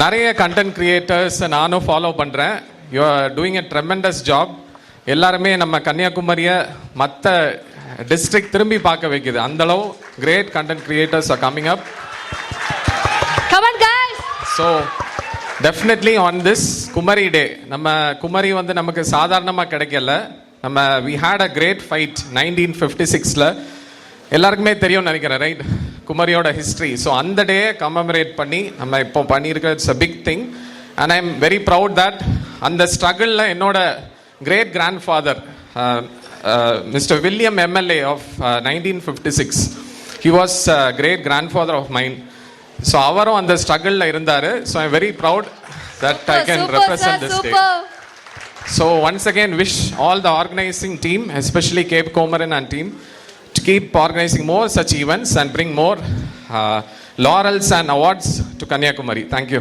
நிறைய content creators நானும் follow பண்ணுறேன். You are doing a tremendous job. எல்லாருமே நம்ம கன்னியாகுமரியை மற்ற டிஸ்ட்ரிக்ட் திரும்பி பார்க்க வைக்குது. அந்தளவு great content creators are coming up. So definitely on this Kumari day, நம்ம குமரி வந்து நமக்கு சாதாரணமாக கிடைக்கல. நம்ம we had a great fight 1956. எல்லாருக்குமே தெரியும்னு நினைக்கிறேன், ரைட்? குமரியோட ஹிஸ்ட்ரி. ஸோ அந்த டே கமெமரேட் பண்ணி நம்ம இப்போ பண்ணியிருக்க it's a big thing. And I am very proud that அந்த ஸ்ட்ரகிளில் என்னோட great grandfather Mister William MLA of 1956, he was great grandfather of mind. So அவரும் அந்த ஸ்ட்ரகிளில் இருந்தார். So I am very proud that I can represent this day. So once again wish all the organizing team, especially Cape Comorin and team, to keep organizing more such events and bring more laurels and awards to Kanyakumari. Thank you.